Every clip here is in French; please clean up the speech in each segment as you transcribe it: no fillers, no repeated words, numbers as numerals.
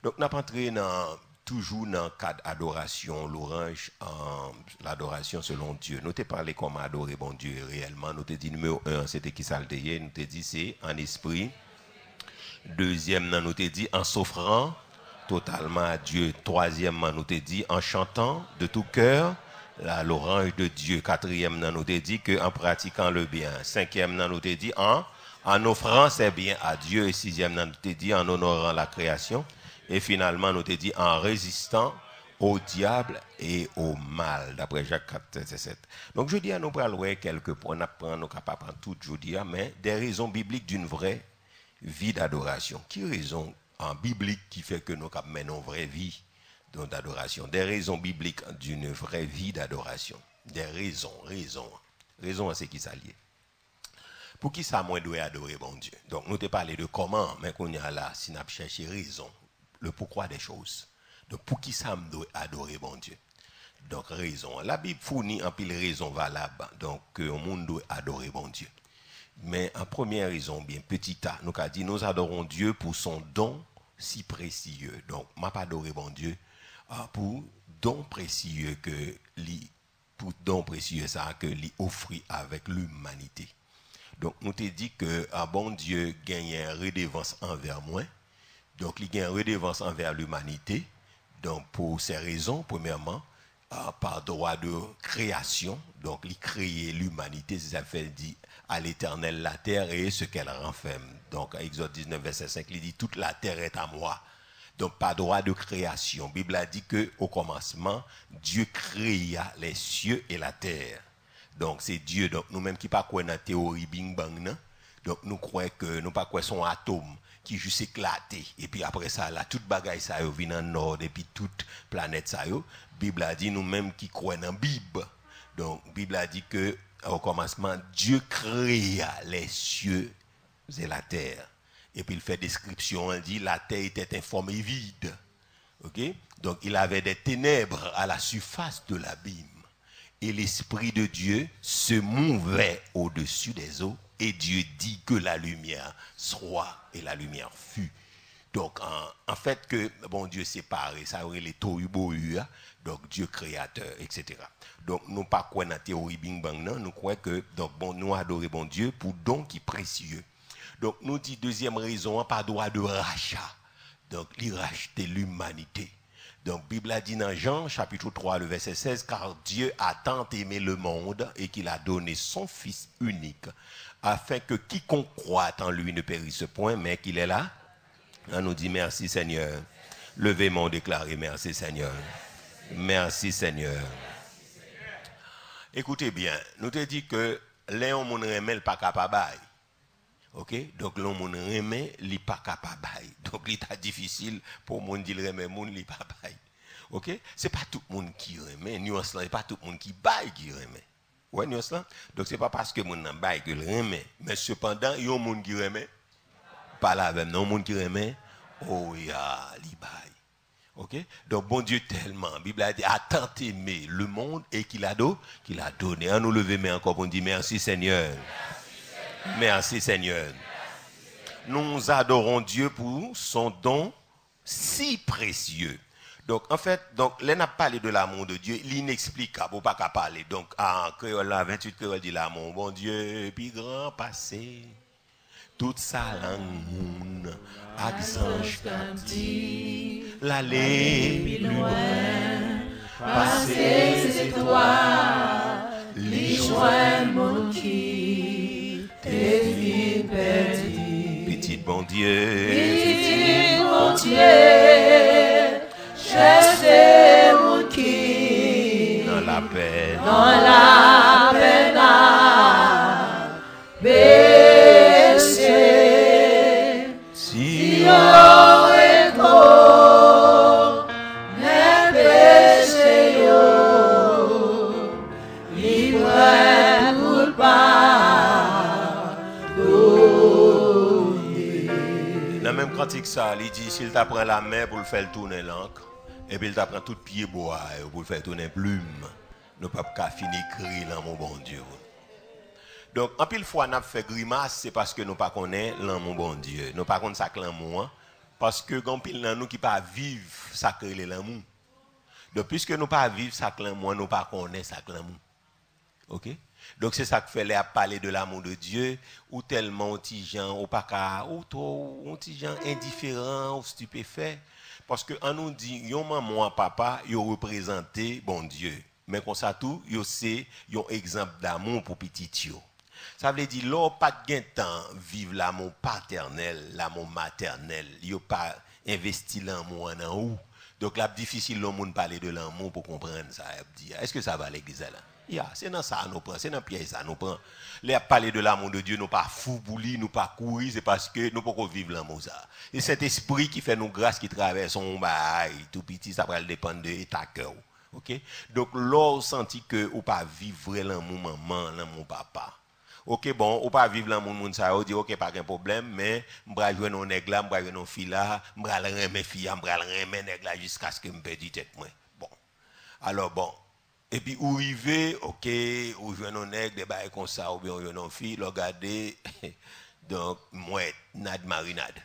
Donc, nous avons entré toujours dans le cadre d'adoration, l'orange, l'adoration selon Dieu. Nous t'ai parlé comment adorer bon Dieu réellement. Nous t'ai dit numéro 1, c'était qui ça le dit. Nous t'ai dit c'est en esprit. Deuxièmement, nous t'ai dit en s'offrant totalement à Dieu. Troisièmement, nous t'ai dit en chantant de tout cœur l'orange de Dieu. Quatrièmement, nous t'ai dit que en pratiquant le bien. Cinquièmement, nous t'ai dit en offrant ses biens à Dieu. Et sixièmement, nous t'ai dit en honorant la création. Et finalement, nous t'ai dit en résistant au diable et au mal, d'après Jacques 4, 7. Donc, je dis à nous parler quelques points, nous ne pouvons pas prendre tout, je dis, mais des raisons bibliques d'une vraie vie d'adoration. Qui raison en biblique qui fait que nous menons une vraie vie d'adoration? Des raisons bibliques d'une vraie vie d'adoration. Des raisons, c'est qui s'allie. Pour qui ça, moi, doit adorer bon Dieu? Donc, nous t'ai parlé de comment, mais qu'on y a là, si nous cherché raison, le pourquoi des choses. Donc, pour qui ça me doit adorer bon Dieu? Donc, raison. La Bible fournit un pile raison valable. Donc, le monde doit adorer bon Dieu. Mais en première raison, bien petit a, nous avons dit, nous adorons Dieu pour son don si précieux. Donc, je pas adorer bon Dieu pour don précieux que pour don précieux ça que lui offre avec l'humanité. Donc, nous te dit que bon Dieu gagne une redevance envers moi. Donc, il gagne une redevance envers l'humanité. Donc, pour ces raisons, premièrement, par droit de création, donc, il crée l'humanité, ça fait dit à l'Éternel la terre et ce qu'elle renferme. Donc, Exode 19, verset 5, il dit toute la terre est à moi. Donc, pas droit de création. La Bible a dit qu'au commencement, Dieu créa les cieux et la terre. Donc, c'est Dieu. Donc, nous-mêmes qui ne pas quoi dans la théorie Bing Bang, non? Donc, nous croyons que nous pas quoi son atome qui juste éclaté. Et puis après ça, là, toute bagaille ça vient dans le nord et puis toute planète ça yo. Bible a dit nous-mêmes qui croyons dans la Bible. Donc, Bible a dit que au commencement, Dieu créa les cieux et la terre. Et puis il fait description, il dit la terre était informe et vide. OK? Donc, il avait des ténèbres à la surface de l'abîme. Et l'Esprit de Dieu se mouvait au-dessus des eaux. Et Dieu dit que la lumière soit, et la lumière fut. Donc, en fait, que bon Dieu séparé, ça aurait les tohu-bohu, donc Dieu créateur, etc. Donc, nous pas quoi dans la théorie Bing Bang, non, nous croyons que, donc, bon, nous adorons bon Dieu pour don qui est précieux. Donc, nous dit deuxième raison, pas droit de rachat. Donc, il racheter l'humanité. Donc, la Bible a dit dans Jean, chapitre 3, le verset 16, car Dieu a tant aimé le monde et qu'il a donné son Fils unique, afin que quiconque croit en lui ne périsse point, mais qu'il est là. On nous dit merci Seigneur. Levez-moi, déclarez merci Seigneur. Merci Seigneur. Écoutez bien, nous te dit que Léon mon remet le pas capable. OK? Donc l'on mon remet li pas capable. Donc il est difficile pour mon dire remet mon li pas bail. OK? C'est pas tout le monde qui remet, nuance là, pas tout le monde qui bail qui remet. Ouais, nuance là. Donc c'est pas parce que mon nan bail que le remet, mais cependant, il y a un monde qui remet pas là même, non monde qui remet oh ya li bail. OK? Donc bon Dieu tellement, la Bible a dit a tant aimé le monde et qu'il a donné. On nous lever mais encore on dit merci Seigneur. Merci Seigneur. Nous adorons Dieu pour son don si précieux. Donc en fait, donc là n'a parlé de l'amour de Dieu, l'inexplicable, ou pas qu'à parler. Donc en créole là 28 créole dit l'amour bon Dieu puis grand passé. Toute sa langue accent l'aller plus loin passer c'est toi les joints mon qui t'es vie perdue petite bon Dieu cherchez mon qui dans la peine si on est beau mais péché yo libre pour pas dans même cantique ça il dit s'il t'apprend la main pour le faire tourner l'encre et puis il t'apprend tout pied bois pour le faire tourner plume nous pas qu'à finir crier là mon bon Dieu. Donc, en pile fois, nous fait grimace, c'est parce que nous ne connaissons pas l'amour bon Dieu. Nous ne connaissons pas ça l'amour Parce que quand pile dans nous qui pas vivre ça crée l'amour. Donc puisque nous pas vivre ça l'amour, nous pas connaître ça l'amour. OK? Donc c'est ça que fait les parler de l'amour de Dieu ou tellement petit gens ou pas ka ou trop petit gens indifférents ou stupéfaits parce que on nous dit yon maman papa yo représenté bon Dieu mais comme ça tout yo c'est yon exemple d'amour pour petit yo. Ça veut dire l'on pas de temps vivre l'amour paternel, l'amour maternel, yo pas investi l'amour en haut. Donc là difficile le monde parler de l'amour pour comprendre ça. Est-ce que ça va l'église là? C'est dans ça nous prend, c'est dans piège ça nous prend. Les parler de l'amour de Dieu, nous pas fou bouli, nous pas courir, c'est parce que nous pas vivre l'amour ça. Et cet esprit qui fait nous grâce qui traverse on bail tout petit ça va dépendre de ta cœur. OK? Donc l'on senti que ou pas vivre l'amour maman, l'amour papa. OK bon, ou pas vivre l'amour moun ça ou dit OK pas de problème mais m'bra jouer non nèg là, m'bra jouer non fille là, m'bra remet fille, m'bra remet nèg là jusqu'à ce que me perde tête moi. Bon. Alors bon et puis, ou rive, ok, ou je non nègre, des bails comme ça, ou bien ou non fille, regardez, donc, mouette, nad marinade.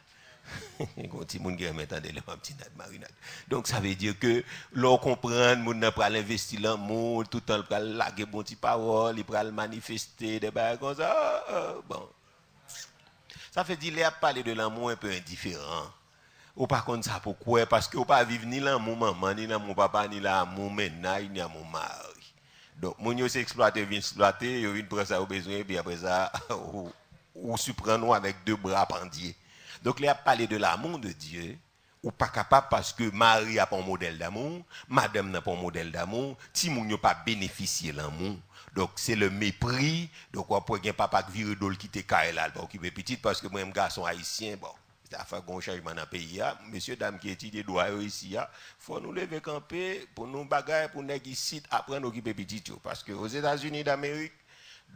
Quand petit monde qui remet les petits nad marinade. Donc, ça veut dire que, l'on comprend, moun n'a pas l'investir l'amour, tout le temps, il peut laguer bon petit parole, il peut manifester, des bails comme ça, bon. Ça fait dire, il a parlé de l'amour un peu indifférent. Ou par contre ça pourquoi parce que ou pas vivre ni l'amour maman ni l'amour papa ni l'amour ménage ni l'amour mari. Donc mon yo s'exploiter vient exploiter, yo vient prendre ça au besoin puis après ça ou surprendre avec deux bras pendiers. Donc il a parlé de l'amour de Dieu ou pas capable parce que Marie a pas un modèle d'amour, madame n'a pas un modèle d'amour, ti moun yo pas bénéficier l'amour. Donc c'est le mépris, donc on peut un papa qui vire dol quitter Kaela pour occuper petite parce que moi un garçon haïtien bon ça fait un changement dans le pays. Messieurs, dames qui étudient droit ici, il faut nous lever camper pour nous bagailler, pour nous ici, apprendre à occuper petit. Parce que aux États-Unis d'Amérique,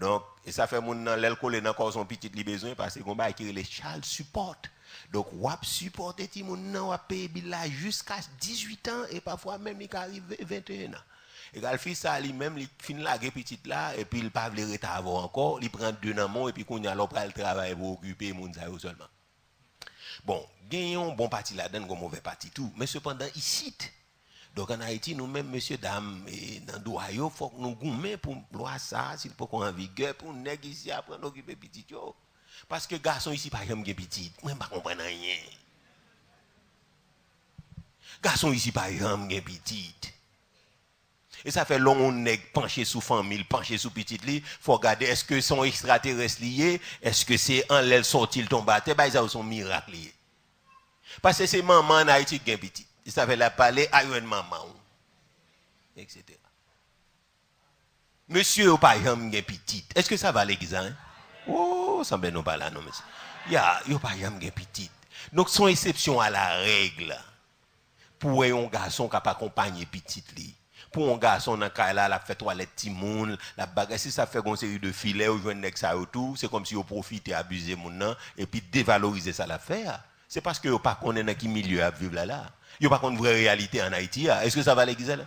donc, et ça fait mon l'alcool dans encore son petit besoin parce qu'on va écrire les child support. Donc, on supporter ti mon nan, on payer jusqu'à 18 ans et parfois même il arrive 21 ans. Et quand le fils ça lui-même il finit la petite là et puis il pas veut retard encore, il prend 2 ans et puis qu'on y a l'opéra le travail pour occuper mon ça seulement. Bon, gagnons bon parti là-dedans, un mauvais parti tout. Mais cependant, ici, donc en Haïti, nous-mêmes, messieurs, dames, et dans le droit, il faut que nous goumons pour loi ça, s'il faut qu'on en vigueur, pour nous ici, après nous occuper petit. Parce que garçon ici, par exemple, petit, moi, je ne comprends rien. Garçon ici, par exemple, petit. Et ça fait long, on est penché sous famille, penché sous petite lit. Faut regarder, est-ce que son extraterrestre lié? Est-ce que c'est en l'aile sorti le tombe? Bah, ça son miracle lié. Parce que c'est maman en Haïti qui est petit. Ça fait la parler à une maman. Etc. Monsieur, pas jamais petit. Est-ce que ça va l'examen? Oh, ça ne pas là, non, monsieur. Il n'y a pas jamais petit. Donc, son exception à la règle. Pour un garçon qui n'a pas accompagné petite lit. Pour un garçon dans cas là, la fait toilette timoun, la bagarre si ça fait une série de filets ou joindre nek ça autour, c'est comme si on profite et abuser mon nom et puis dévaloriser ça l'affaire. C'est parce que yo pas connaît dans qui milieu à vivre là. Yo pas connaît vraie réalité en Haïti. Est-ce que ça va l'église là?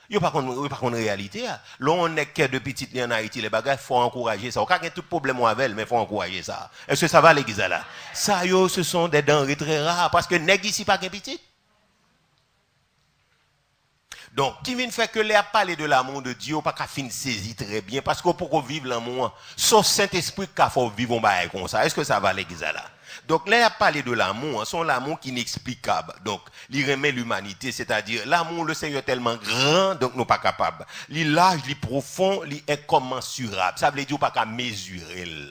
Yo pas connaît réalité. Là on est que de petites en Haïti les bagages faut encourager ça. On a tout problème avec mais faut encourager ça. Est-ce que ça va l'église là? Ça yo ce sont des denrées très rares parce que nèg ici pas gain petit. Donc, qui vient faire que les a parlé de l'amour de Dieu, pas qu'à fin saisir très bien, parce qu'on peut vivre l'amour, sauf Saint-Esprit qu'il faut vivre comme ça. Est-ce que ça va l'église là? Donc, là, il a parlé de l'amour, son l'amour qui est inexplicable. Donc, il remet l'humanité, c'est-à-dire l'amour, le Seigneur est tellement grand, donc nous pas capables. Il est large, il est profond, il est incommensurable. Ça veut dire pas qu'à mesurer.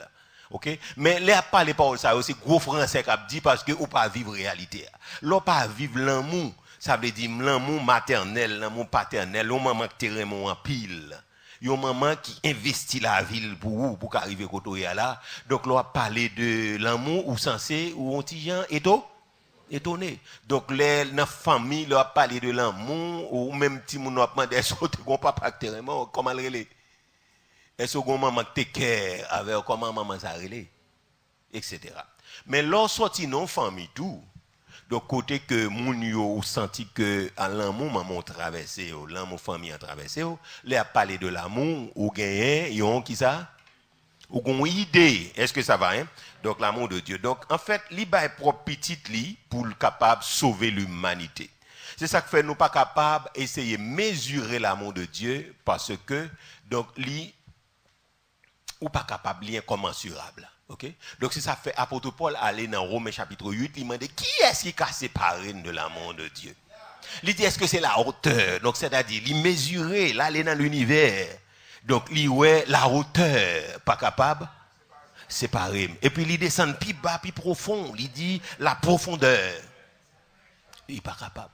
OK? Mais là, pas les paroles, ça aussi, gros français qui a dit parce que ou pas vivre réalité. Là, pas vivre l'amour. Ça veut dire l'amour maternel, l'amour paternel, un maman qui te en pile. Un maman qui investit la ville pour vous, pour qu'arriver côté là. Donc, là, parler de l'amour ou censé, ou un petit gens étonné. Donc, dans la famille, là, parler de l'amour, ou même si mon demande est-ce que ton papa qui te comment le relais? Est-ce que maman qui te care avec comment maman ça relais? Etc. Mais lorsque sorti non famille tout, donc côté que moun yo senti que l'amour maman traversé, l'amour famille a traversé, les a parlé de l'amour ou gagné, yon qui ça? ou une idée, est-ce que ça va, hein? Donc l'amour de Dieu. Donc en fait, il est propre petit li pour le capable de sauver l'humanité. C'est ça qui fait nous pas capables d'essayer de mesurer l'amour de Dieu parce que donc li ou pas capable li incommensurable. OK? Donc c'est ça fait apôtre Paul aller dans Romains chapitre 8, il demande qui est-ce qui a séparé de l'amour de Dieu? Il dit est-ce que c'est la hauteur? Donc c'est-à-dire il mesurer là aller dans l'univers. Donc il ouais la hauteur pas capable séparer. Et puis il descend plus bas plus profond, il dit la profondeur. Il n'est pas capable.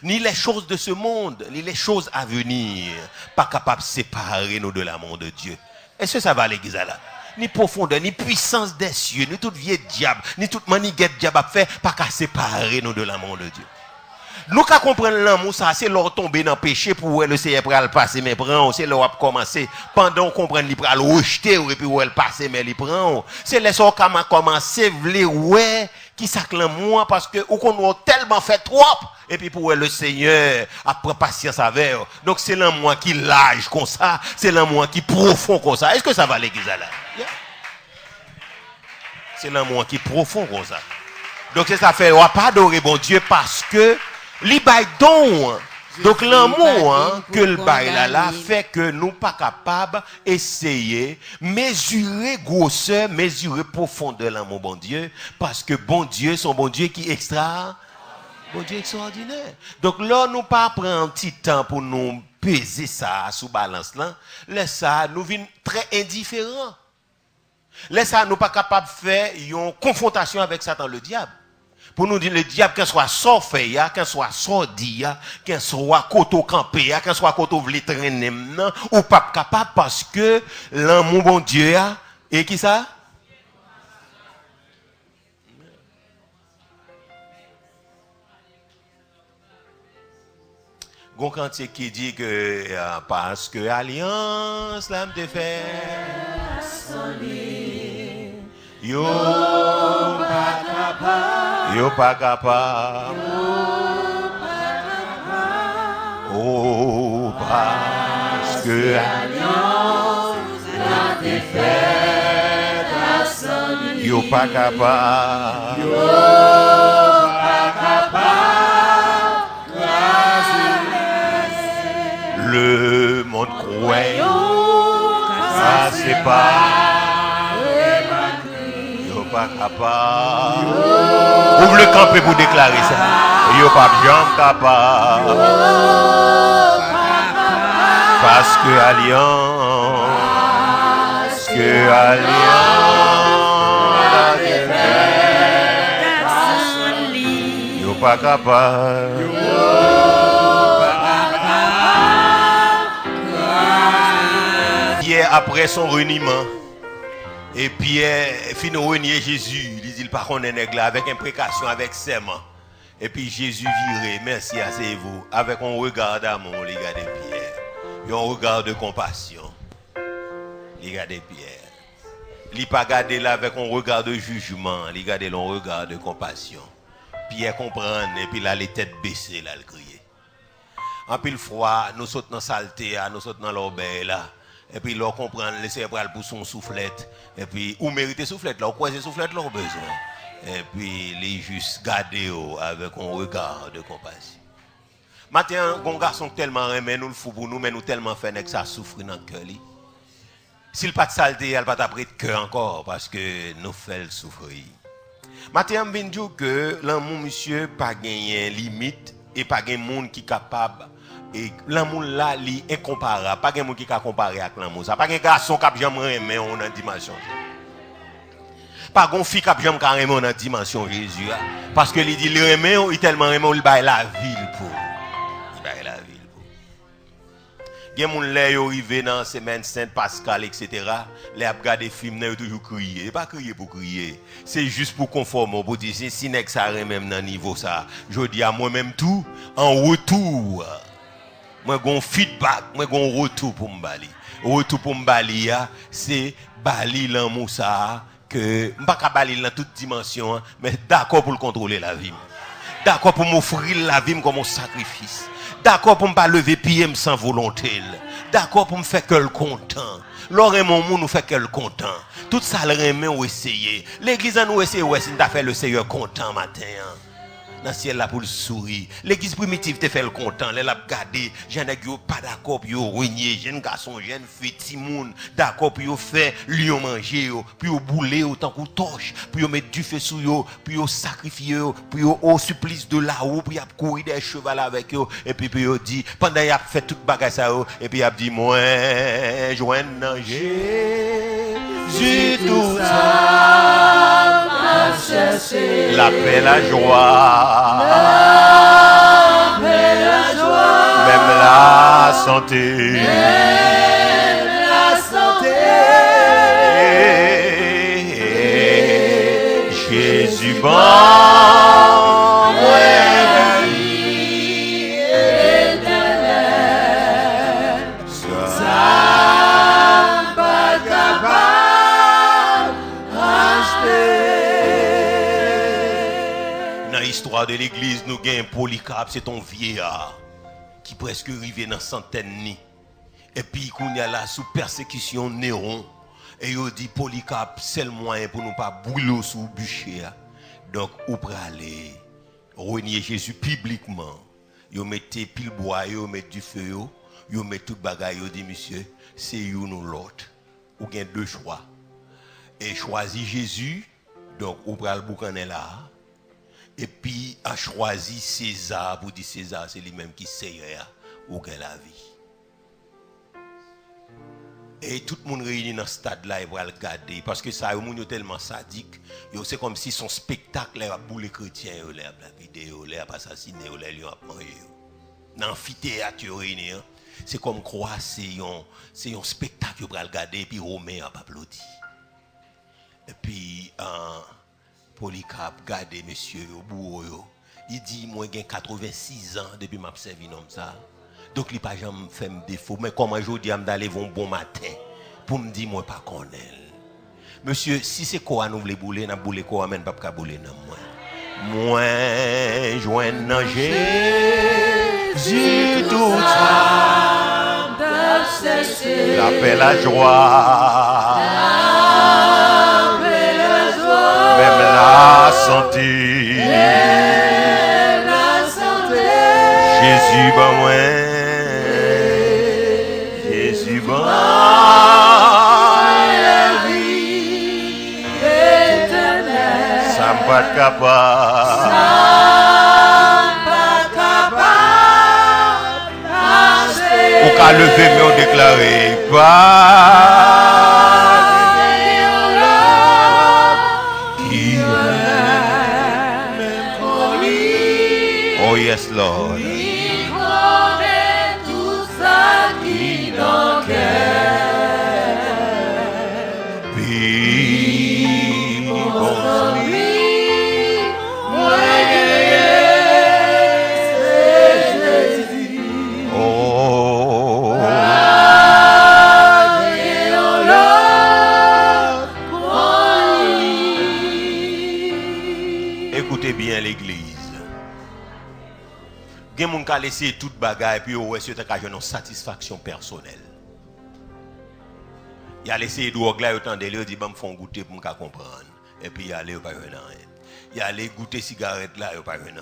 Ni les choses de ce monde, ni les choses à venir, pas capable de séparer nous de l'amour de Dieu. Est-ce que ça va l'église là? Ni profondeur, ni puissance des cieux, ni toute vieille diable, ni toute maniguette diable à faire, pas qu'à séparer nous de l'amour de Dieu. Nous qu'à comprendre l'amour, ça, c'est leur tomber dans le péché pour le Seigneur pour le passer, mais prend, c'est leur commencer, pendant qu'on comprend, il prend le rejeter, et puis où elle passe, mais il prend. C'est les gens qui ont commencé, ouais, qui s'acclament moi, parce que, ou qu'on a tellement fait trop, et puis pour le Seigneur, après patience avec eux. Donc c'est l'amour qui large comme ça, c'est l'amour qui profond comme ça. Est-ce que ça va l'église là? Yeah. C'est l'amour qui profond comme ça. Donc c'est ça fait, on va pas adorer bon Dieu parce que, li bay don. Donc l'amour que le bail là fait que nous pas capables essayer mesurer grosseur, mesurer profondeur l'amour bon Dieu parce que bon Dieu son bon Dieu qui bon Dieu extraordinaire. Donc là nous pas prendre un petit temps pour nous peser ça sous balance là, laisse ça nous vient très indifférent. Laisse ça nous pas capable faire une confrontation avec Satan le diable. Pour nous dire le diable, qu'il soit sorfait, qu'il soit sordi, qu'il soit koto campé, qu'il soit koto vle traîner, ou pas capable parce que l'amour bon Dieu, et qui ça? Gon cantier qui dit que parce que alliance l'âme te fait yo pas capable, yo pas capable, oh parce que alliance l'âme te fait yo pas capable, yo pas capable, le monde croit ça c'est pas pas capable. Ouvre le campé pour déclarer ça. Yo pas bien capable. Parce que alliance, yo pas capable. Hier après son reniement. Et Pierre finit renier Jésus. Il dit il pas qu'on est avec imprécation, avec serment. Et puis Jésus viré, merci, asseyez-vous. Avec un regard d'amour, regardez Pierre. Et un regard de compassion. Regardez Pierre. Il pas regardé là avec un regard de jugement. Regardez un regard de compassion. Pierre comprend et puis là les têtes baissées là le crier. En pile froid, nous sautons dans saleté, nous sautons dans l'auberge là. Et puis, là, comprendre, le cérébral pour son soufflette. Et puis, ou mériter soufflette, là, ou croiser soufflette, là, besoin. Et puis, les juste garder avec un regard de compassion. Maintenant, un garçon tellement aimé, nous le fou pour nous, mais nous tellement fait que ça souffre dans le cœur. S'il pas de saleté, elle va t'apprendre de cœur encore, parce que nous faisons souffrir. Maintenant, je veux dire que l'amour, monsieur, pas gagné limite, et pas gagné monde qui est capable. Et l'amour là, il est incomparable. Pas quelqu'un qui peut comparer avec l'amour. Ça pas un garçon qui a jamais aimé en dimension. Pas une fille qui a jamais aimé en dimension Jésus. Parce que il dit il aime, il tellement aimé, il baille la ville pour. Il baille la ville pour. Il y a des gens qui arrivent dans la semaine Sainte Pascal, etc. Les a regardé film, ils toujours crier. Pas crier pour crier. C'est juste pour conformer. Pour dire si n'est que ça même dans niveau ça. Je dis à moi-même tout en retour. Moi j'ai un feedback, moi j'ai un retour pour m'bali. Retour pour m'bali c'est bali l'amour ça que m'pas ka bali dans toute dimension mais d'accord pour le contrôler la vie. D'accord pour m'offrir la vie comme un sacrifice. D'accord pour me pas lever pied sans volonté. D'accord pour me faire que le content. L'oreille mon monde nous fait que le content. Tout ça le remet ou essayer. L'église nous essayer ouais si t'as fait le Seigneur content matin. Dans le ciel là pour le sourire. L'église primitive te fait le content. Elle a regardé, j'en ai pas d'accord pour yo renier, jeune garçon, jeune fille, petit monde, d'accord pour yo faire lion manger, pour yo bouler autant qu'on torche, pour yo mettre du feu sur yo, pour yo sacrifier, pour yo au supplice de là-haut, pour y courir des chevaux avec yo, et puis yo dit, pendant y a fait toute bagage ça, et puis y a dit, moi, joindre Jésus tout ça. La paix, la joie, même la santé, Jésus bon, l'histoire de l'église, nous gagnons Polycarpe, c'est ton vieillard qui presque arrivé dans centaine. Et puis, qu'on y a là sous persécution Néron. Et il dit Polycarpe, c'est le moyen pour nous pas brûler sous le bûcher. Donc, ou pour aller renier Jésus publiquement. Ils mettent pile bois, ils mettent du feu, ils mettent tout bagaille, ils dit monsieur, c'est you ou l'autre. Ou gain deux choix. Et choisit Jésus, donc ou pour le boucaner là. Et puis, a choisi César pour dire César, c'est lui-même qui sait où est la vie. Et tout le monde réuni dans ce stade-là, il va le garder. Parce que ça, il est tellement sadique. C'est comme si son spectacle, il a boule les chrétiens, il a vidéo, il a assassiné, il a mangé. Dans l'amphithéâtre, c'est comme croire, c'est un spectacle, il va le garder, et puis Romain a applaudi. Et puis, Polycarpe, gardez monsieur, au bout, il dit, moi j'ai 86 ans depuis que je servi comme ça. Donc il n'a pas jamais fait me défaut. Mais comment je dis, d'aller un bon matin pour me dire, moi pas connaître. Monsieur, si c'est quoi nous voulons bouler, nous bouler quoi, mais pas bouler non moi. Moi, joindre Jésus tout ça. La paix, la joie. Même la santé, Jésus bon moi, Jésus bon la vie éternelle, ça me pas capable, ou qu'à lever mais on déclarer pas. Oh yes, Lord. Il connaît tout ça qui dans cœur. Puis, bon lui, moi c'est Jésus. Oh. Écoutez bien l'église. Il y a des gens qui ont laissé toute bagaille et puis ouais, c'est une satisfaction personnelle. Il a laissé drogue là, il a dit bon, me font goûter pour me comprendre. Et puis il a allé pas rien. Il a allé goûter cigarette là, il pas rien.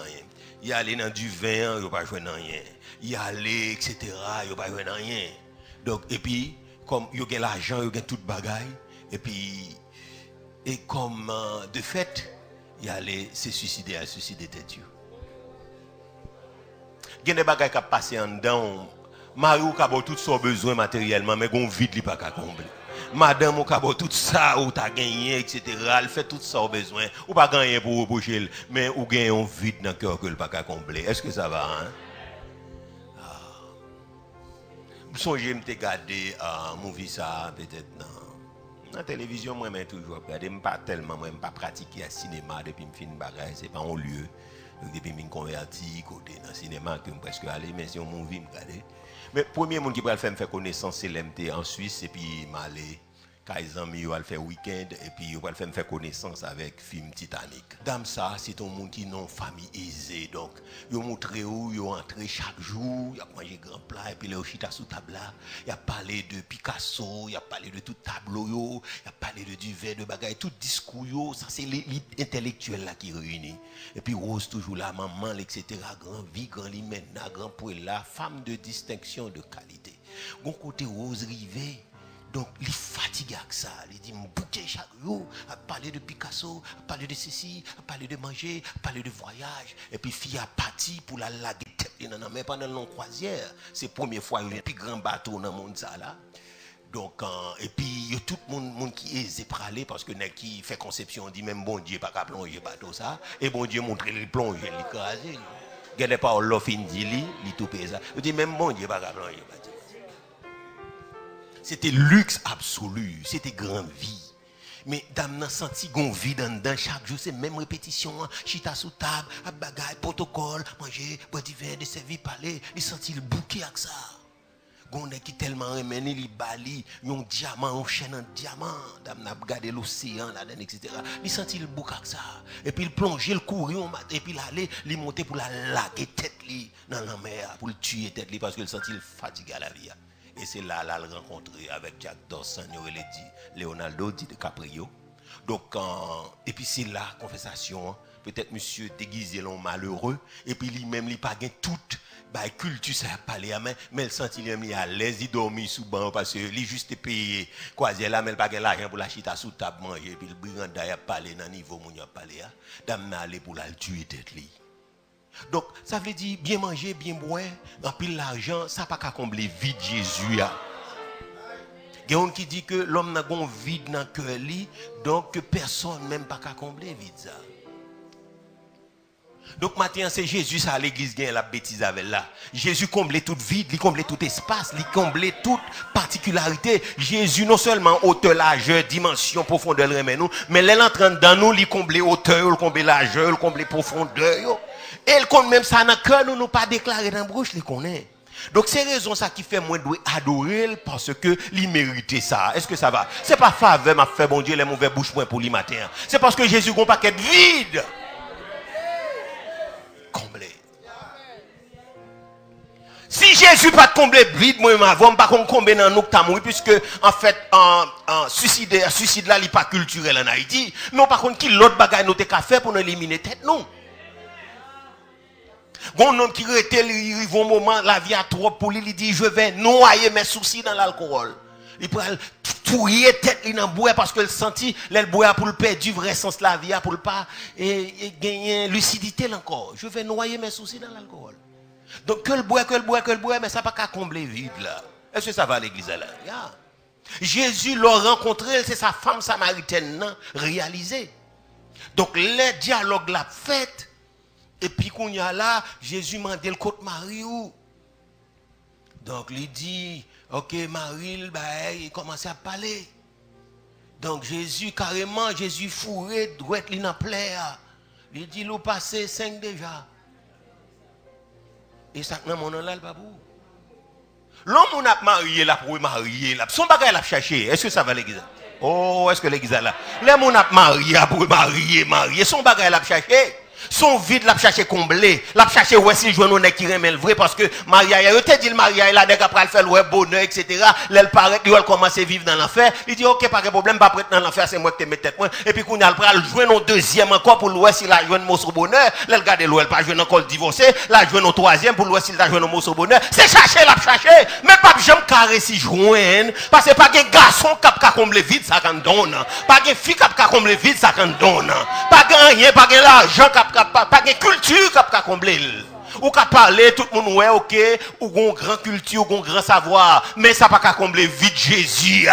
Il a allé dans du vin, il pas rien. Il a allé etc., il pas rien. Donc et puis comme il y a l'argent, il y a toute bagaille et puis et comme de fait, il a allé se suicider tête. Il y a des bagages qui passent en dedans. Marie a tout son besoin matériellement, mais il vide qui pas combler. Madame a tout ça, ou t'as gagné, etc. Elle fait tout ça au besoin. Ou pas gagné pour reprocher, mais ou gagne un vide dans le cœur que le pas combler. Est-ce que ça va, hein? Je songe me regarder mon vie ça peut-être dans la télévision, moi même toujours regarder, pas tellement, moi pas pratiquer à cinéma depuis me fin bagage, c'est pas un lieu. Depuis que je me converti côté dans le cinéma que je presque aller, mais c'est mon vie me regarder. Mais le premier monde qui va me faire connaissance c'est l'MT en Suisse et puis m'aller Kaizen mi va faire week-end et puis il va faire connaissance avec film Titanic. Dame ça, c'est un monde qui non famille aisée donc yo montre où yo entré chaque jour, il a mangé grand plat et puis le chita sous table là, il a parlé de Picasso, il a parlé de tout tableau yo, il a parlé de Duvet, de bagaille, tout discours yo, ça c'est l'intellectuel là qui réunit. Et puis Rose toujours là, maman etc. grand vie, grand limena, grand poil là, femme de distinction de qualité. Gon côté Rose Rivet. Donc, il est fatigué avec ça. Il dit, mon bouquet chaque jour, à parler de Picasso, à parler de ceci, à parler de manger, à parler de voyage. Et puis, fille a parti pour la laguer tête dans la mer pendant une croisière. C'est la première fois qu'il y a un plus grand bateau dans le monde, ça là. Donc, et puis, il y a tout le monde qui est pralé parce que qui fait conception, on dit même bon Dieu, pas qu'à plonger bateau ça. Et bon Dieu montre le plonger, l'écraser. Il n'y a pas l'offre indili, il tout paye ça. On dit même bon Dieu, pas qu'à plonger bateau. C'était luxe absolu, c'était grande vie. Mais dame n'a senti qu'on vit dans chaque jour, c'est même répétition, chita sous table, à bagaille, protocole, manger, boire du verre, de servir, parler, il senti le bouquet avec ça. Gon qui tellement remène, il bali, un diamant, un chaîne en diamant, dame n'a regardé l'océan là-dedans, etc. Il senti le bouquet avec ça. Et puis il plongeait, il courait, et puis il allait, il montait pour la laguer tête dans la mer, pour le tuer tête parce qu'il sentit le fatigué à la vie. Et c'est là le rencontré avec Jack Dawson, Leonardo DiCaprio. Donc, et puis c'est là, conversation, peut-être monsieur déguisé l'homme malheureux, et puis lui-même, il n'a pas toute culture, ça a parlé, mais il sentit qu'il est à l'aise, il dormit sous banc, parce qu'il est juste payé, quoi, il n'a pas l'argent pour la chita sous table manger, et puis le brigand a parlé dans le niveau où il a parlé, dame n'a allé pour la tuer tête li. Donc, ça veut dire bien manger, bien boire, remplir l'argent, ça n'a pas qu'à combler vide Jésus. Il y a quelqu'un qui dit que l'homme n'a pas vide dans le cœur, donc personne même pas qu'à combler vide ça. Donc maintenant c'est Jésus ça à l'église qui a la bêtise avec là. Jésus comblait tout vide, il comblait tout espace, il comblait toute particularité. Jésus non seulement hauteur, largeur, dimension, profondeur remet nous, mais il entre dans nous, il comblait hauteur, il comblait largeur, il comblait profondeur. Et il compte même ça dans le cœur, nous pas déclaré dans la bouche, il connaît. Donc c'est raison ça qui fait moi doit adorer parce que il méritait ça. Est-ce que ça va? C'est pas faveur m'a fait bon Dieu les mauvais bouche pour lui matin. C'est parce que Jésus gon paquet vide. Comblé. Si Jésus pas comblé vide moi avant pas qu'on combler dans nous ta mourir puisque en fait suicide là il pas culturel en Haïti, mais par contre qui l'autre bagaille nous t'ai fait pour nous éliminer tête nous. Gon homme qui était il un moment la vie a trop pour lui, il dit je vais noyer mes soucis dans l'alcool. Il peut touiller tête dans boire parce que le senti le boire pour le perdre du vrai sens la vie pour le pas et gagner lucidité encore. Je vais noyer mes soucis dans l'alcool. Donc que le boire mais ça pas qu'à combler vide là. Est-ce que ça va à l'église là? Yeah. Jésus l'a rencontré, c'est sa femme samaritaine réalisé. Donc les dialogues l'a fait. Et puis qu'on y a là, Jésus m'a dit le côté Marie où. Donc il dit, ok Marie, il commence à parler. Donc Jésus carrément, Jésus fourré, droit il n'a plaire. Il dit, l'eau passé 5 déjà. Et ça n'a mon nom là le babou. L'homme on a marié là pour marier là. Son bagage l'a cherché. Est-ce que ça va l'église? Oh, est-ce que l'église là? L'homme on a marié pour marier. Son bagage l'a cherché. Son vide l'a cherché comblé, l'a cherché ouais si joindre on qui remet le vrai parce que Maria il te dit le Maria là dès qu'après elle fait le bonheur etc. Elle paraît il commence à vivre dans l'enfer, il dit OK pas de problème pas prêtre dans l'enfer c'est moi qui te mets tête moi et puis qu'on a le pral joindre un deuxième encore pour le si la joindre morceau bonheur, elle regarde l'elle pas joindre encore divorcé, la joindre au troisième pour le si la joindre morceau bonheur, c'est chercher l'a chercher mais pas jamais carré si joindre parce que pas un garçon qui combler vide ça quand donne, pas une fille qui combler vide ça quand donne, pas rien pas l'argent pas de culture qui a comblé. Ou qui parler, tout le monde ouais, ok, ou une grande culture, ou une grand savoir, mais ça pas qu'à combler vite Jésus.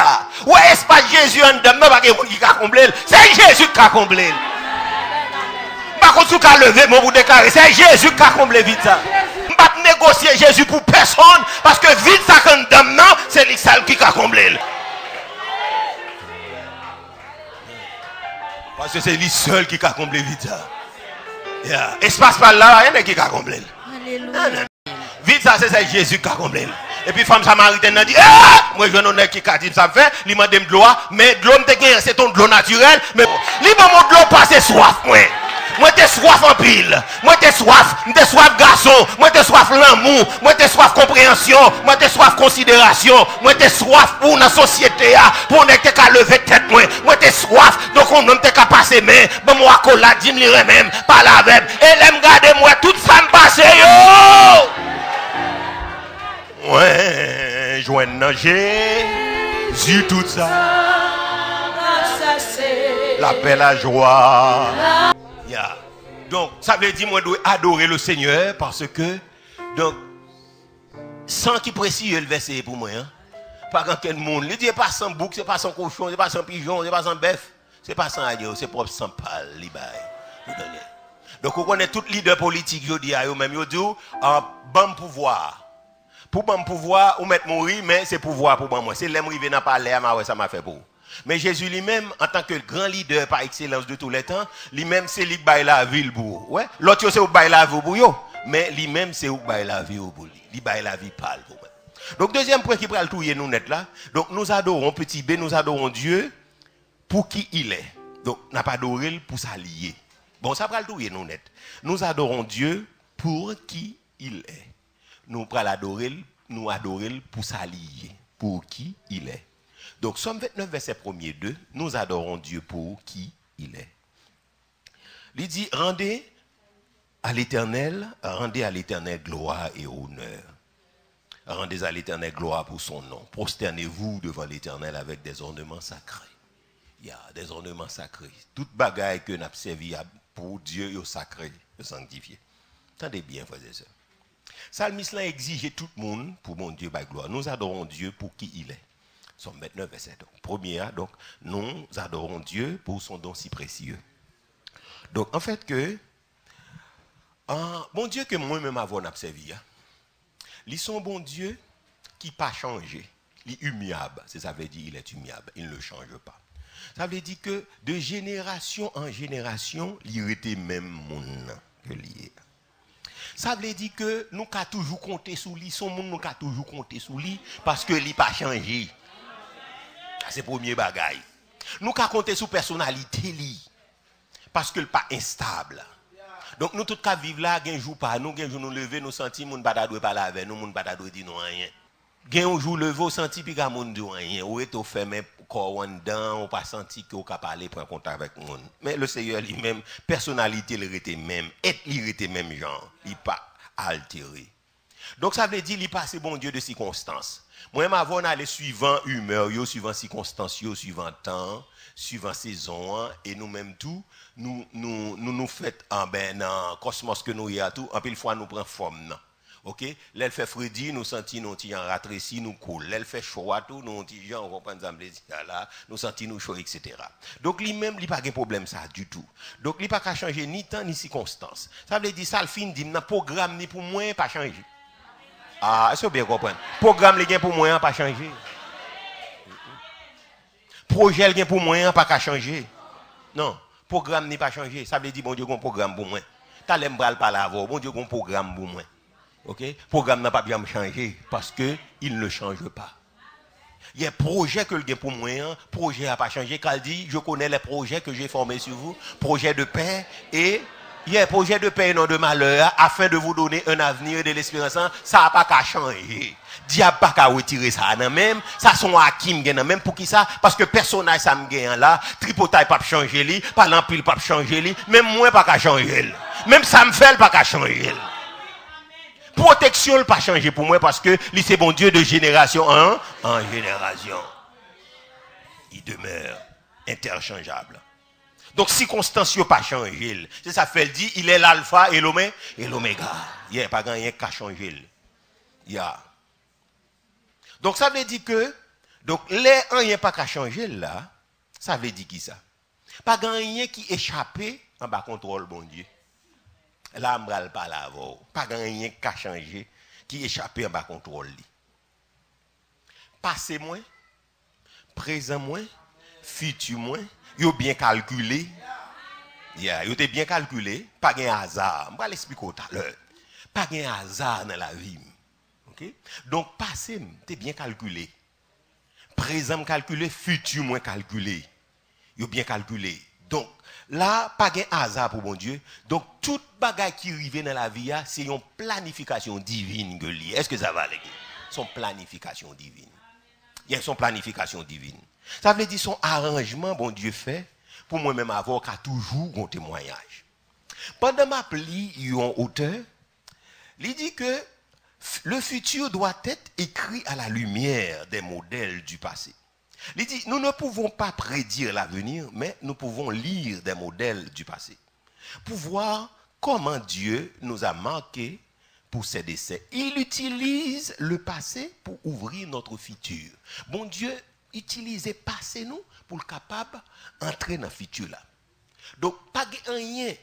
Ouais, c'est pas Jésus en dedans, pas quelqu'un qui a comblé, c'est Jésus qui a comblé. Par contre, tu as levé mon bout de déclarer, c'est Jésus qui a comblé vite ça. Je pas négocier Jésus pour personne, parce que vite ça quand dedans, c'est lui qui a comblé. Parce que c'est lui seul qui a comblé vite ça. Yeah. Espace par là, il y a qui a comblé. Vite ça, c'est Jésus qui a comblé. Et puis femme samaritaine a dit, ah, moi je n'ai qui a dit ça fait, il m'a demandé de l'eau, mais de l'eau c'est ton de l'eau naturelle, mais il m'a demandé de l'eau passer soif, moi. Moi t'es soif en pile, moi t'es soif garçon, moi t'es soif l'amour, moi t'es soif compréhension, moi t'es soif considération, moi t'es soif pour la société, pour ne qu'à lever tête, moi t'es soif, donc on ne t'es qu'à passer main, bon moi collade, dis-moi même, pas la même, et l'aime garder moi, toute femme passe yo! Ouais, joindre Jésus tout ça, la paix, la joie. Yeah. Donc, ça veut dire moi dois adorer le Seigneur parce que, donc, sans qui précise le verset pour moi, hein? Pas quand quel monde, il dit pas sans bouc, c'est pas sans cochon, c'est pas sans pigeon, c'est pas sans bœuf, c'est pas sans adieu, c'est propre sans pâle, li bail. Donc, on connaît tout leader politique, je dis à eux même, je dis, en bon pouvoir. Pour bon pouvoir, ou mettre mourir, mais c'est pouvoir pour moi. C'est l'aime river dans palais, ça m'a fait pour. Mais Jésus lui-même, en tant que grand leader par excellence de tous les temps, lui-même, c'est lui qui baille la vie pour. Ouais? L'autre, c'est où baille la vie pour yo. Mais lui-même, c'est où baille la vie pour lui. Il baille la vie pâle pour moi. Donc, deuxième point qui prend le touiller nous net là. Donc, nous adorons, petit B, nous adorons Dieu pour qui il est. Donc, n'a pas adoré pour s'allier. Bon, ça prend le touiller nous net. Nous adorons Dieu pour qui il est. Nous prenons l'adorer, nous adorer pour s'allier. Pour qui il est. Donc, Somme 29, verset 1er 2, nous adorons Dieu pour qui il est. Il dit, rendez à l'Éternel gloire et honneur. Rendez à l'Éternel gloire pour son nom. Prosternez-vous devant l'Éternel avec des ornements sacrés. Il y a des ornements sacrés. Toute bagaille que nous avons servi pour Dieu est sacré, est sanctifié. Attendez bien, frères et sœurs. Psalmiste là exige tout le monde pour mon Dieu par gloire. Nous adorons Dieu pour qui il est. Somme 29, verset 2. Premier, donc, nous adorons Dieu pour son don si précieux. Donc, en fait, bon Dieu que moi-même avons observé, il est un bon Dieu qui n'a pas changé. Il est humiliable. Ça veut dire qu'il est humiliable. Il ne le change pas. Ça veut dire que de génération en génération, il était même monde que lié. Ça veut dire que nous avons toujours compté sur lui. Son monde, nous avons toujours compté sur lui parce que il n'a pas changé. C'est le premier bagaille. Nous avons compté sur la personnalité parce qu'elle n'est pas instable. Donc nous tous cas vivre là, un jour pas nous, un jour nous lever, nous sentir moun pas doit parler avec nous, moun pas doit dire nous rien. Un jour lever, senti puis moun dit rien, ou est au fermé corps dedans, ou pas senti que ou ka parler prendre contact avec moun. Mais le Seigneur lui-même, personnalité il était même, être il était même genre, il pas altéré. Donc ça veut dire il passe bon Dieu de circonstances. Moi même avant aller suivant humeur, suivant circonstances, suivant temps, suivant saison et nous même tout nous fait en dans cosmos que nous y a tout en pile fois nous prend forme. OK, l'elle fait Freddy nous senti nous ti en ratréci nous cool, l'elle fait chaud tout nous ti gens on comprend ça là nous senti nous chaud etc. Donc lui même il pas de problème ça du tout. Donc il pas qu'à changer ni temps ni circonstance. Ça veut dire ça le fin dit dans programme ni pour moi pas changer. Ah, est-ce que vous bien comprendre? Programme les gain pour moi pas changer. Projet le gain pour moi pas changer. Non, programme n'est pas changé. Ça veut dire bon Dieu un programme pour moi. T'as l'aime bral par là bon Dieu un programme pour moi. OK? Programme n'a pas bien changé parce que il ne change pas. Il y a un projet que le gain pour moi, projet n'a pas changé car dit je connais les projets que j'ai formés sur vous, projet de paix et il y a un projet de paix et non de malheur afin de vous donner un avenir et de l'espérance. Ça n'a pas qu'à changer. Diable pas qu'à retirer ça même. Ça sont hakim gen même pour qui ça? Parce que personnage ça me gagne là. Tripotaille pas changer li. Pas l'empile pas changer li. Même moi pas qu'à changer. Même ça me fait pas qu'à changer. Protection pas changer pour moi parce que lui c'est bon Dieu de génération en génération. Il demeure interchangeable. Donc, circonstances n'ont pas changé. C'est ça fait dit, il est l'alpha et l'oméga. Il n'y a pas rien qu'à changer. Donc, ça veut dire que, donc, les rien pas qu'à changer là, ça veut dire qui ça? Pas rien qui échappé en bas contrôle, bon Dieu. Là, on ne pas là. Pas rien qu'à changer qui échappé en bas contrôle. Passé moins, présent moins, futur moins. Yo bien calculé. Yo était bien calculé, pas de hasard. Je vais l'expliquer tout à l'heure. Pas de hasard dans la vie. Okay? Donc, passé, tu es bien calculé. Présent calculé, futur moins calculé. Yo bien calculé. Donc, là, pas de hasard pour bon Dieu. Donc, toute bagaille qui arrive dans la vie, c'est une planification divine que lié. Est-ce que ça va, les gars? Son planification divine. Il y a son planification divine. Ça veut dire son arrangement, bon Dieu fait, pour moi-même avoir qu'à toujours un témoignage. Pendant ma pli, il y a un auteur, il dit que le futur doit être écrit à la lumière des modèles du passé. Il dit, nous ne pouvons pas prédire l'avenir, mais nous pouvons lire des modèles du passé. Pour voir comment Dieu nous a marqués pour ses décès. Il utilise le passé pour ouvrir notre futur. Bon Dieu utilise le passé nous pour le capable d'entrer dans le futur là. Donc, pas rien.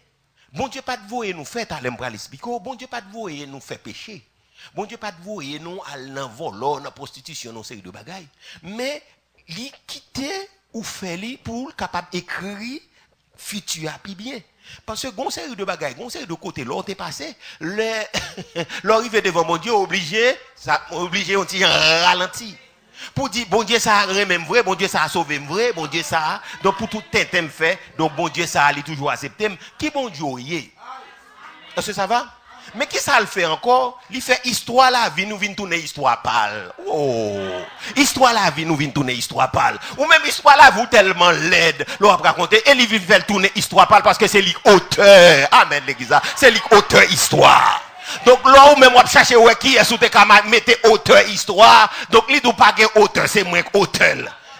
Bon Dieu pas de voyer nous faire talent pour l'expliquer. Bon Dieu pas de voyer nous faire pécher. Bon Dieu pas de voyer nous aller dans vol, dans la prostitution, dans série de bagailles. Mais li quitter ou faire li pour capable écrire futur puis bien. Parce que gon série de bagailles, gon série de côté l'on t'est passé, l'arrivée devant mon Dieu obligé on t'y ralenti. Pour dire bon Dieu ça a même vrai, bon Dieu ça a sauvé vrai, bon Dieu ça a, donc pour tout thème fait, donc bon Dieu ça a toujours accepté. Qui bon Dieu est? Est-ce que ça va? Mais qui ça le fait encore? Il fait histoire la vie, nous vient tourner histoire pâle. Oh! Histoire la vie, nous vient tourner histoire pâle. Ou même histoire la vie tellement laide, l'on va raconter, et il fait tourner histoire pâle parce que c'est lui auteur. Amen, l'église. C'est lui auteur histoire. Donc là où même on chercher ouais qui est sous tes camarades mettez auteur histoire. Donc il doit pas que auteur, c'est moins auteur.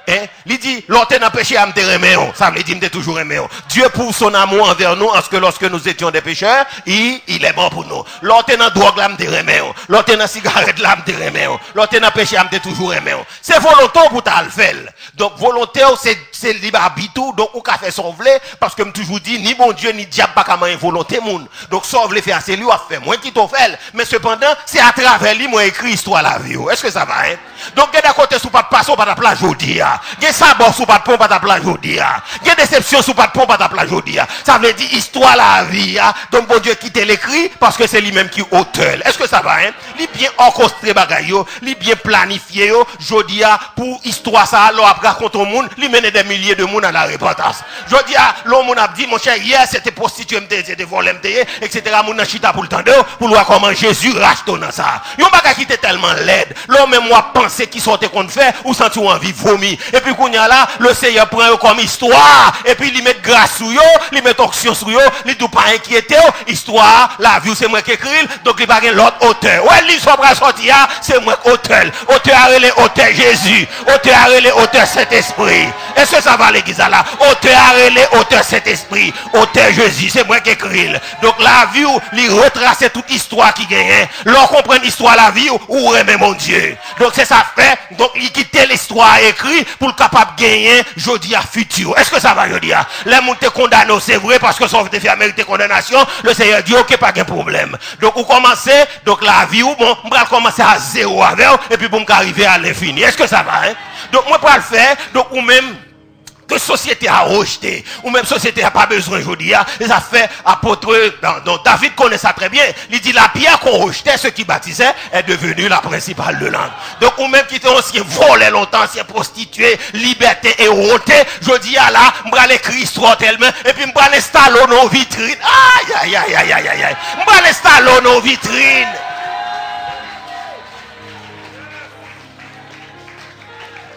Hein? Il dit, l'autre n'a péché à me remettre. Ça veut dire me toujours remettre. Dieu prouve son amour envers nous, parce que lorsque nous étions des pécheurs, il est mort pour nous. L'autre n'a drogue là, me remettre. L'autre n'a cigarette là, me remettre. L'autre n'a péché à me toujours remettre. C'est volontaire pour ta le faire. Donc volontaire, c'est libre arbitre. Donc on a fait sauver, parce que me toujours dit, ni bon Dieu, ni diable, pas comme volonté moun. Donc sauver faire, c'est lui à faire. Moi qui t'en fait. Mais cependant, c'est à travers lui, moi écrit histoire la vie. Est-ce que ça va, hein? Donc, d'un côté, sous pas de passion, pas de plage aujourd'hui. Gen sabor sous pas de pont, pas de plage aujourd'hui. Gen déception sous pas de pont, pas de plage aujourd'hui. Ça veut dire histoire la vie. Donc, bon Dieu quitte l'écrit parce que c'est lui-même qui auteur. Est-ce que ça va, hein? Li bien orchestré bagaille, li bien planifié, jodi pour histoire ça, l'on a raconté au monde, li mène des milliers de monde à la repentance. Jodi l'homme a dit, mon cher, hier c'était prostitué, c'était volé, etc. Moun nan chita pour le temps pour voir comment Jésus rachète dans ça. Yon bagay qui était tellement laide. L'homme même moi penser qui sortait qu'on fait ou senti envie vomir. Et puis qu'on y a là, le Seigneur prend comme histoire et puis il met grâce sur yo, il met onction sur yo, il tout pas inquiété, histoire, la vie c'est moi qui écrit, donc il pas l'autre auteur. Ouais, l'histoire va sortir, c'est moi auteur. Auteur a relé auteur Jésus, auteur a relé auteur Saint-Esprit. Est-ce que ça va l'église là? Auteur a relé auteur Saint-Esprit, auteur Jésus, c'est moi qui écrit. Donc la vie il retrace toute histoire qui gagne. L'on comprend l'histoire la vie ou remet mon Dieu. Donc c'est ça fait, donc il quitte l'histoire écrite pour le capable de gagner jeudi à futur. Est-ce que ça va jeudi à? Les gens te condamnent, c'est vrai, parce que sauf de faire mériter condamnation, le Seigneur dit ok, pas de problème. Donc vous commencez, donc la vie ou bon, on va commencer à zéro avec, et puis pour arriver à l'infini. Est-ce que ça va, hein? Donc moi pour le faire, donc ou même que société a rejeté, ou même société n'a pas besoin aujourd'hui, ça fait apôtre, donc David connaît ça très bien, il dit la pierre qu'on rejetait, ceux qui baptisaient, est devenue la principale de langue. Donc, ou même qui était ancien volé longtemps, ancien prostitué, liberté et roté, je dis à là, m'bral écrit histoire tellement, et puis m'bral installer nos vitrines, aïe, aïe, aïe, aïe, aïe, aïe, m'bral installer nos vitrines.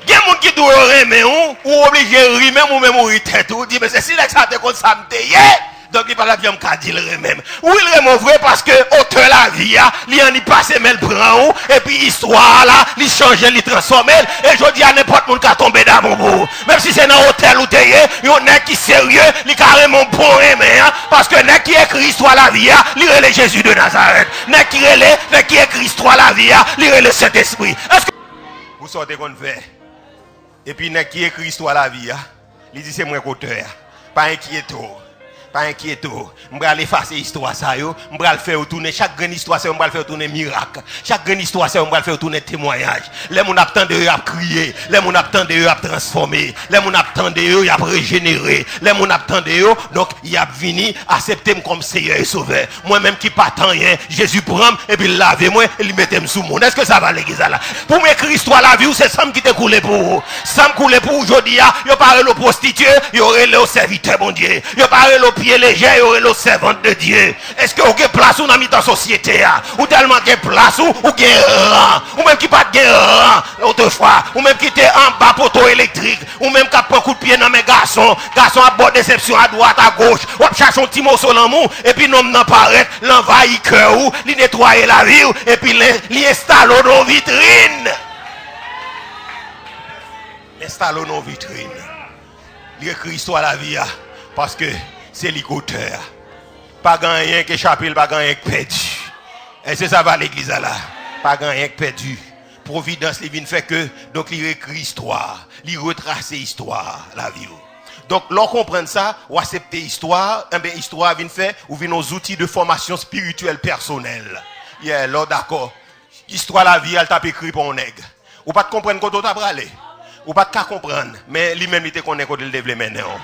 Il y a des gens qui doivent aimer ou obligé de rire même ou même ou tête ou dit mais c'est si ça te compte ça me taille donc il parle bien me dire le même ou il est vrai parce que auteur la vie il y en a passé mais le prend et puis histoire là il change il transforme et je dis à n'importe monde qui tomber dans mon bout même si c'est dans hôtel ou taillé il y en a qui sérieux il carrément bon aimer parce que n'est qui écrit histoire la vie il relève Jésus de Nazareth n'est qui relève n'est qui écrit histoire la vie il relève Saint-Esprit. Est-ce que vous sortez qu'on fait? Et puis, qui écrit histoire la vie, il dit c'est moi auteur. Pas inquiétant. Pas inquiéto. Je vais effacer l'histoire ça yo, je vais faire tourner chaque grande histoire ça, je vais faire tourner miracle. Chaque grande histoire ça, je vais faire tourner témoignage. Les gens attendent eux à crier, les gens attendent eux à transformer, les gens attendent eux à régénérer, les gens attendent eux donc il a venu accepter comme Seigneur et Sauveur. Moi-même qui pas tant rien, Jésus prend et puis lave moi et il mette sous monde. Est-ce que ça va l'église là? Pour m'écrire histoire la vie, c'est ça qui te coulé pour vous. Ça me coulé pour aujourd'hui, yo parle le prostitué, yo le serviteur bon Dieu. Yo parle le pied léger, yo le servante de Dieu. Est-ce que vous avez place ou dans la société ou tellement de place ou rang ou même qui pas de rang autrefois ou même qui était en bas poteau électrique ou même qui a pris un coup de pied dans mes garçons à bord déception à droite à gauche ou cherche un petit morceau dans l'amour et puis non n'apparaît l'envahit cœur ou li nettoyer la vie et puis l'installe dans vitrine. L'installe dans vitrine. Il écrit histoire la vie parce que c'est l'auteur. Pas rien qui échappé, pas rien qui perdu. Et c'est ça va l'église là. Pas rien qui perdu. Providence il vient fait que donc il écrit histoire, il retrace histoire la vie. Donc l'on comprend ça, ou accepter histoire, et bien histoire vient fait ou vient nos outils de formation spirituelle personnelle. Yeah, là d'accord. Histoire la vie elle t'a écrit pour un nègre. Ou pas de comprendre quand on t'a parlé. Ou pas de comprendre, mais lui-même il te connaît quand il développe maintenant.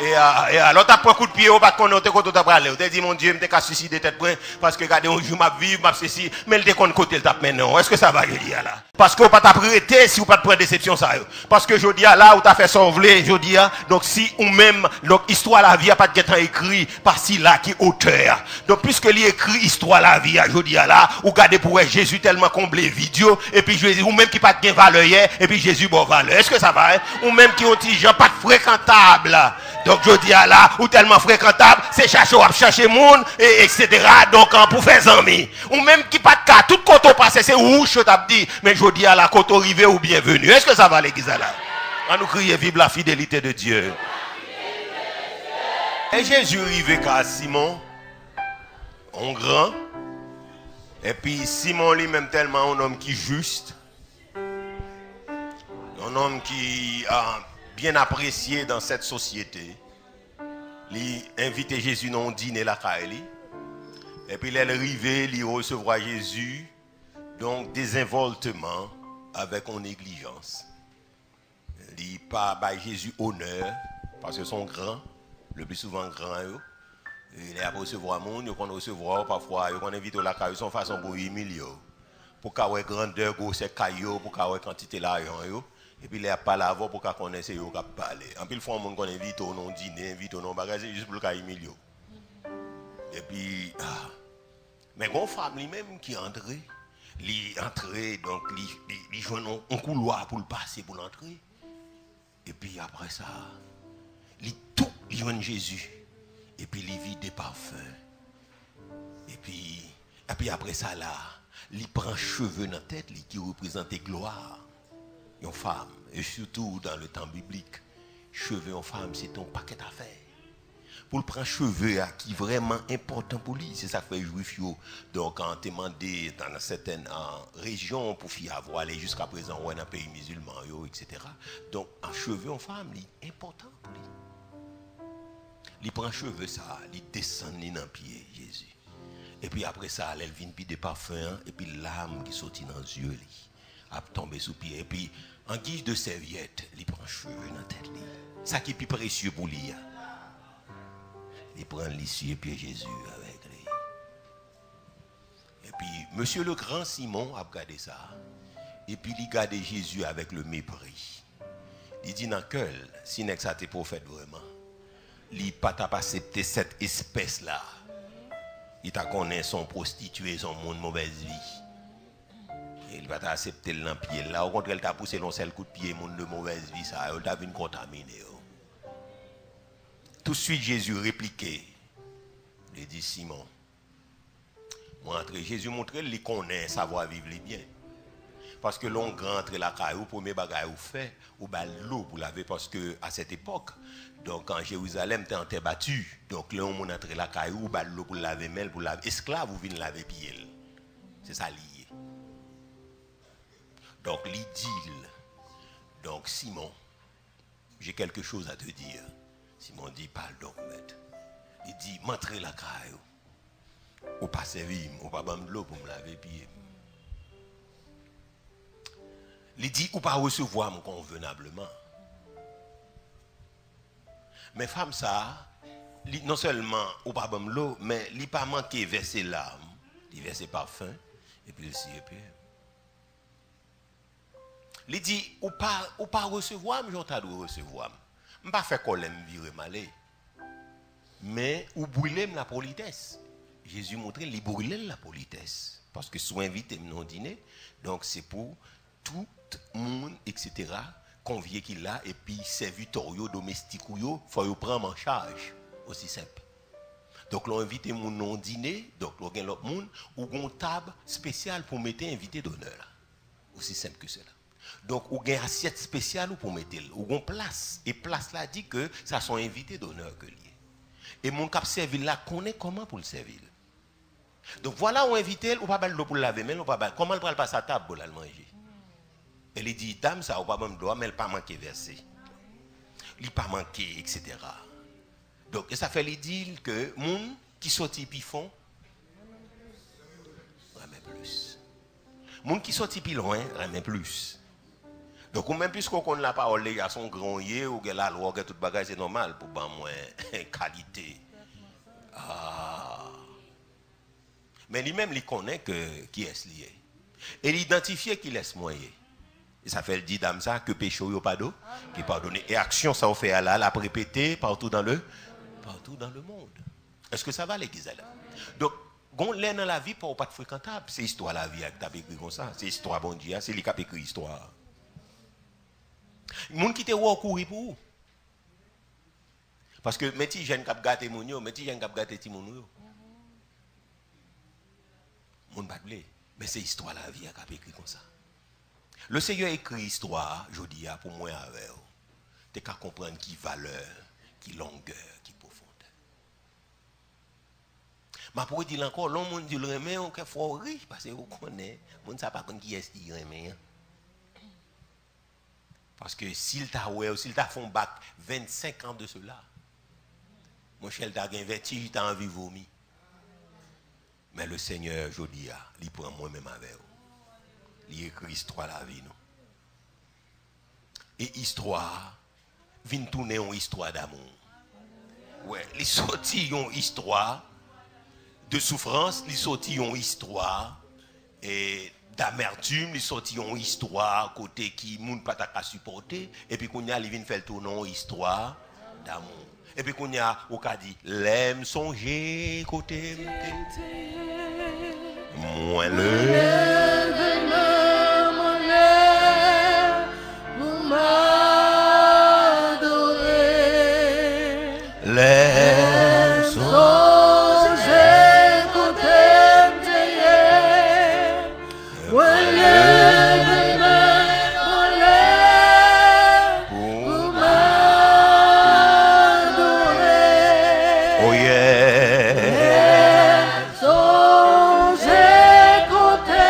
Et alors tu as pris un coup de pied au pas qu'on te côté t'a parlé. Tu dit mon Dieu, me te casse suicider tête point parce que regardez un jour m'a vivre, m'a ceci, mais il te connaît côté il tape maintenant. Est-ce que ça va je dis là? Parce que pas t'apprêter si ou pas de prendre déception ça. Parce que je dis là où tu as fait sauver, je dis donc si ou même donc histoire la vie a pas de temps écrit par si là qui auteur. Donc puisque il écrit histoire la vie, je dis là ou garder pour Jésus tellement comblé vidéo et puis Jésus ou même qui pas de valeur hier et puis Jésus bon valeur. Est-ce que ça va? Ou même qui ont dit gens pas de fréquentable. Donc je dis à là, ou tellement fréquentable, c'est chercher monde, etc. Donc pour faire amis. Ou même qui pas de cas, tout côté au passé, c'est où je t'ai dit, mais je dis à la côté arrivé ou bienvenue. Est-ce que ça va l'église là? On nous crie vive la fidélité de Dieu. Et Jésus arrivé à Simon, un grand, et puis Simon lui-même tellement un homme qui est juste, un homme qui a bien apprécié dans cette société. Il invite Jésus dans un dîner la Kaili. Et puis il est arrivé, il recevoir Jésus, donc désinvoltement avec une négligence. Il pas by Jésus honneur parce que son grand, le plus souvent grand, il est à recevoir monde, il qu'on recevoir parfois, il qu'on invite la Kaili, son façon pour humilier, pour qu'il y ait grandeur, c'est caillou, pour qu'il y ait quantité d'argent. Et puis il a pas la voix pour qu'on connaisse et qu'on parle. En plus, il faut qu'on invite au nom dîner, invite au nom bagage, juste pour qu'il humilier. Et puis, mais une femme lui-même qui est entrée, donc il joue un couloir pour le passer, pour l'entrer. Et puis après ça, il tout joue Jésus. Et puis il vit des parfums. Et puis après ça là, il prend cheveux dans la tête, qui représente gloire. Une femme, et surtout dans le temps biblique, cheveux en femme, c'est un paquet d'affaires. Pour le prendre cheveux, qui est vraiment important pour lui, c'est ça que fait juif. Donc, quand tu demandé dans certaines régions pour avoir aller jusqu'à présent, ou dans un pays musulman, etc. Donc, un cheveu en femme, c'est important pour lui. Il prend cheveux, ça, il descend dans le pied, Jésus. Et puis après ça, elle vient puis des parfums, et puis l'âme qui sortit dans les yeux, a tombé sous pied. Et puis, en guise de serviette, il prend cheveux dans la tête. Ça qui est plus précieux pour lui. Il prend l'issue et puis Jésus avec lui. Et puis, monsieur le grand Simon a regardé ça. Et puis, il regarde Jésus avec le mépris. Il dit dans quel, si n'est que ça t'es prophète vraiment, il n'a pas accepté cette espèce-là. Il t'a connaît son prostitué, son monde mauvaise vie. Il va t'accepter le pied là. Au contraire, il t'a poussé l'on seul coup de pied, monde de mauvaise vie, ça. Il t'a vu contaminer. Tout de suite, Jésus répliquait. Il dit Simon, Jésus montre qu'il connaît savoir vivre les biens. Parce que l'on rentre la caillou, premier bagage ou fait, ou l'eau pour laver, parce que à cette époque, donc en Jérusalem, tu es battu. Donc là, on entre la caillou, ou l'eau pour laver mêle, pour laver esclave, ou vient laver pied. C'est ça lié. Donc l'idylle. Donc Simon, j'ai quelque chose à te dire. Simon dit, parle donc, maître. Il dit, m'entrez la caille. Ou pas servir, ou pas bam de l'eau pour me laver pied. Il dit, ou pas recevoir convenablement. Mais femme ça, non seulement ou pas bam de l'eau, mais il pas manqué verser l'âme, il verser parfum, et puis il s'y est. Il dit, ou pas recevoir, mais j'entends de recevoir. Je ne pas faire colère, virer malé. Mais ou brûler la politesse. Jésus montrait li brûler la politesse. Parce que soit invité non dîner, donc c'est pour tout le monde, etc. Convier qu'il a, et puis servitorio, domestique, il faut prendre en charge. Aussi simple. Donc l'on invite mon non dîner, donc l'on gagne l'autre monde, ou une table spéciale pour mettre invité d'honneur. Aussi simple que cela. Donc, ou une assiette spéciale pour mettre, ou une place. Et place là dit que ça sont invités d'honneur que lié. Et mon cap servi là connaît comment pour le servir. Donc voilà, on invite, ou pas de l'eau pour laver, mais comment elle va passer à table pour la manger. Elle dit, dame, ça, ou pas même droit, mais elle pas manqué verser. Il pas manqué, etc. Donc, et ça fait lui dire que moun qui sortit puis font, remet plus. Moun qui sortit puis loin, remet plus. Donc, ou même puisqu'on connaît la parole, les garçons grogniers, ou la loi, tout bagage, c'est normal pour ban moins qualité. Ah. Mais lui-même, il connaît que qui est lié. Et il identifie qu'il est moyen. Et ça fait le dit dame ça que péché ou pas d'eau, qui pardonne. Et action, ça on fait à la répéter partout dans le monde. Est-ce que ça va l'église là? Donc, gon l'air dans la vie pour pas de fréquentable, c'est histoire la vie avec t'as écrit comme ça, c'est histoire bon Dieu, c'est lui qui a écrit histoire. Moun qui te ou courir pour où? Parce que metti jeune k'ap gâté moun yo, metti jeune k'ap gâté ti moun yo. Moun pas blé, mais c'est histoire la vie qui a écrit comme ça. Le Seigneur écrit histoire, je dis pour moi avec vous. Tu qu'à comprendre qui valeur, qui longueur, qui profondeur. Mais pour dire encore, l'homme dit le remet, on fait fort rire parce que vous connaissez, on ne sait pas qui est-ce qui remet. Parce que s'il t'a fait un bac 25 ans de cela, mon cher t'a un vertige, t'a envie de vomir. Mais le Seigneur, je dis, il prend moi-même avec vous. Il écrit l'histoire de la vie. Non? Et histoire, vient tourner une histoire d'amour. Ouais, il sortit une histoire de souffrance, il sortit une histoire d'amertume, il sortit une histoire côté qui ne peut pas supporter. Et puis qu'on y a, il vient faire tourner une histoire d'amour. Et puis qu'on y a, au cas dit, l'aime songer côté. Moi le. Les songes côté pour m'adorer. Oh yeah. Les songes côté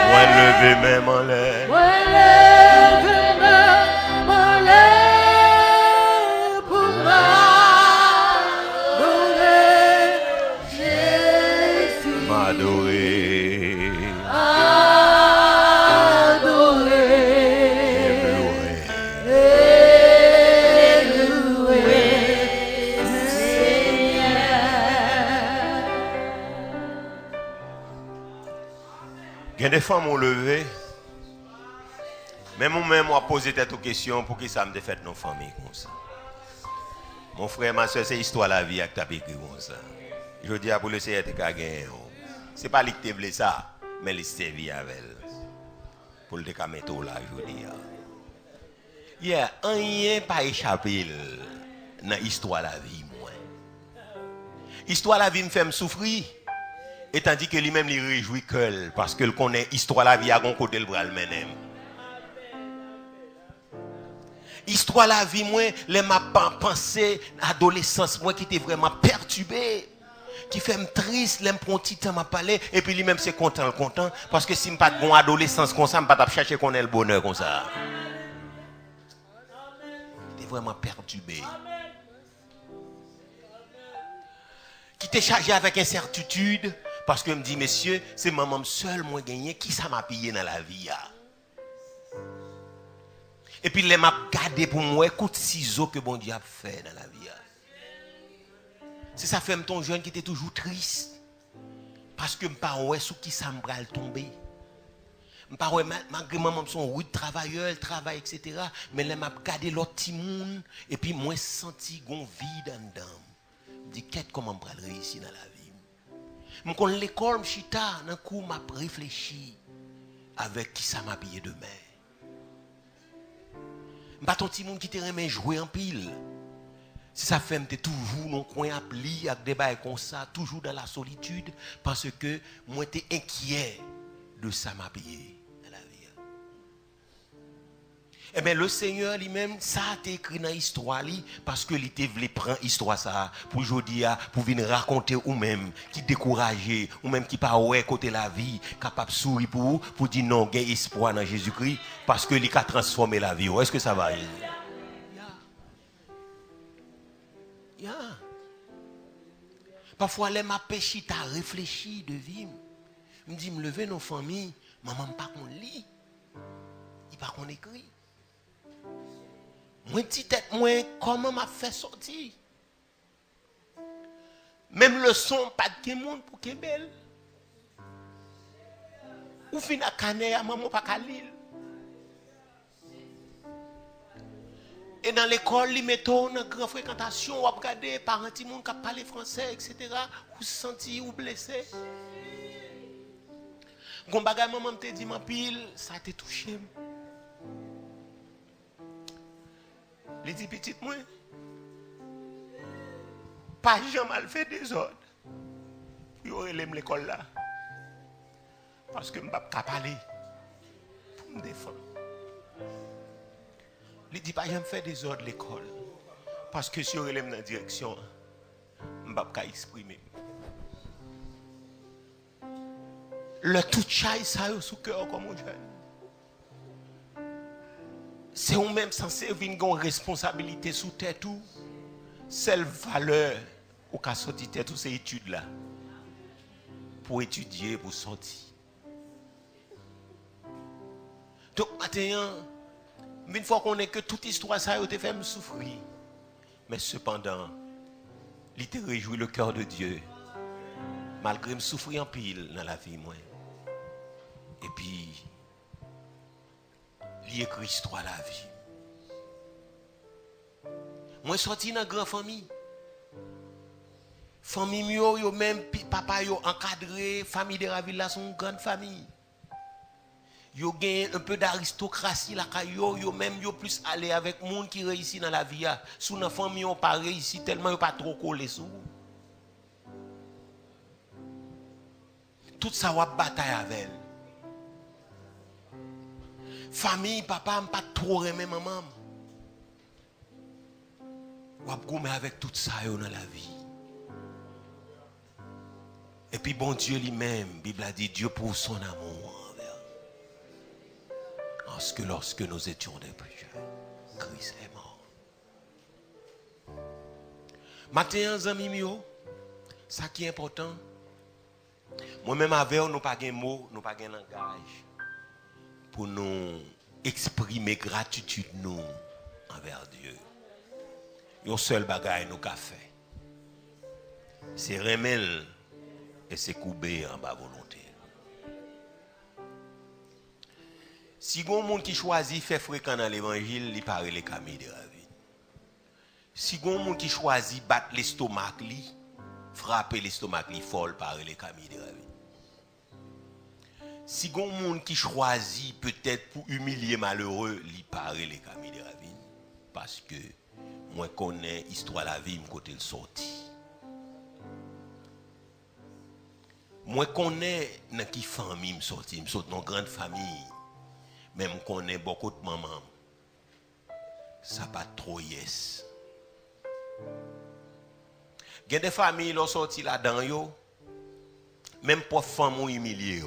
moi lever même en l'air. Il y a des femmes ont levé, mais moi-même, moi posé cette question pour que ça me défaite nos familles comme ça. Mon frère, ma soeur, c'est l'histoire de la vie avec ta écrit comme ça. Je dis à pour le Seigneur, tu as gagné. Ce n'est pas lui qui te voulait ça, mais il servi avec elle. Pour le décamettre là, je dis. Il n'y a rien pas échappé dans l'histoire de la vie, moi. L'histoire de la vie me fait me souffrir. Et tandis que lui-même, il réjouit que parce qu'il connaît l'histoire de la vie à son côté, le bras le mène. Histoire de la vie, moi, les m'a pensé, adolescence, moi qui était vraiment perturbé, qui fait me triste, les prend petit temps m'a parlé, et puis lui-même c'est content, parce que si je pas de bon adolescence comme ça, je ne vais pas chercher qu'on ait le bonheur comme ça. Il était vraiment perturbé. qui t'est chargé avec incertitude, parce que me dit, messieurs, c'est maman seul, moi gagné, qui ça m'a payé dans la vie. Et puis, les m'a gardé pour moi, coup de ciseaux que bon Dieu a fait dans la vie. C'est ça fait ton jeune qui était toujours triste. Parce que je ne sais pas sous qui ça me tomber. Je ne sais pas malgré maman son rude travailleur, elle travaille, etc. Mais elle m'a gardé l'autre petit monde. Et puis, moi, je senti qu'on vide en dedans. Je me dis, qu'est-ce comment je vais réussir dans la vie? Je connais l'école, je suis tard, d'un coup, je réfléchi avec qui ça m'a payé demain. Je ne pas ton petit monde qui te remet jouer en pile. Si ça fait que toujours dans le coin à plier avec des bails comme ça, toujours dans la solitude, parce que moi j'étais inquiet de ça m'a payé dans la vie. Eh bien, le Seigneur lui-même, ça a été écrit dans l'histoire, parce que il voulait prendre l'histoire ça pour aujourd'hui, pour venir raconter ou même qui découragé, ou même qui pas ouais côté la vie, capable de sourire pour dire non, il y a espoir dans Jésus-Christ, parce que il a transformé la vie. Est-ce que ça va? Parfois, les ma péché, t'as réfléchi de vie. Je me dis, me lever nos familles, maman pas qu'on lit, il pas qu'on écrit. Moi, dis tête, moi, comment m'a fait sortir? Même le son, pas de monde pour qu'il belle. Ou fin à caner à maman pas qu'à l'île. Et dans l'école, ils mettent une grande fréquentation, ou regarder parents qui parlent français, etc. Ou se sentir ou blessé. Quand bagay maman te dit ma pile, ça t'a touché. Les dit petite moi, pas jamais fait des ordres. Il aurait l'aimé l'école là. Parce que je ne peux pas parler pour me défendre. Il dit pas j'aime faire des ordres l'école parce que si on relève dans la direction je ne peux pas exprimer le tout chai ça sous cœur comme un jeune. C'est ou même censé venir une responsabilité sous tête tout seule valeur au cas sortir tête toutes ces études là pour étudier pour sortir. Donc maintenant une fois qu'on est que toute histoire ça a été fait me souffrir. Mais cependant, il te réjouit le cœur de Dieu. Malgré me souffrir en pile dans la vie moi. Et puis il écrit histoire la vie. Moi sorti dans une grande famille. Famille yo même papa yo encadré, famille de la ville là sont une grande famille. Yo gagne un peu d'aristocratie là yo même yo plus aller avec monde qui réussit dans la vie sous une famille on pas réussi tellement yo pas trop collé sous tout ça va bataille avec elle. Famille papa pas trop aimer maman ou goûter avec tout ça yo dans la vie. Et puis bon Dieu lui-même Bible a dit Dieu pour son amour. Parce que lorsque nous étions des plus jeunes, Christ est mort. Maintenant, amis, ça qui est important, moi-même avec nous pas de mots, nous pas de langage pour nous exprimer gratitude nous envers Dieu. Un seul bagage nous qu'a fait, c'est remel et c'est couper en bas volonté. Si un monde qui choisit faire fréquent dans l'évangile, il paraît les camis de la vie. Si un monde qui choisit battre l'estomac, frapper l'estomac, folle paraît les camis de la vie. Si un monde qui choisit peut-être pour humilier malheureux, il paraît les camis de la vie. Parce que moi connais l'histoire de la vie, côté le sorti. Moi connais dans qui famille me sorti, dans une grande famille. Même qu'on ait beaucoup de mamans, ça pas trop yes. Il y a des familles qui sont sorties là-dedans, même pour famille humiliée.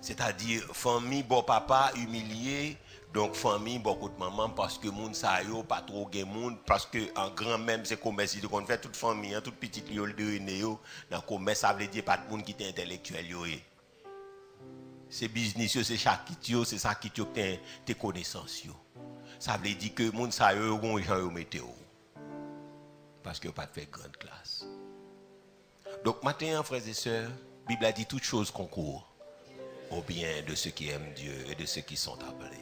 C'est-à-dire, famille bon papa humilié, Donc famille beaucoup de maman parce que moun sa yo pas trop gen moun parce que en grand même c'est commerce qu'on fait toute famille toute petite yo de yo dans commerce ça veut dire pas de monde qui est intellectuel yo. C'est business yo c'est chaque yo c'est ça qui tes connaissances yo. Ça veut dire que moun sa yo gon gens yo météo. Parce que pas de fait grande classe. Donc maintenant frères et sœurs, Bible a dit toutes choses concourent au bien de ceux qui aiment Dieu et de ceux qui sont appelés.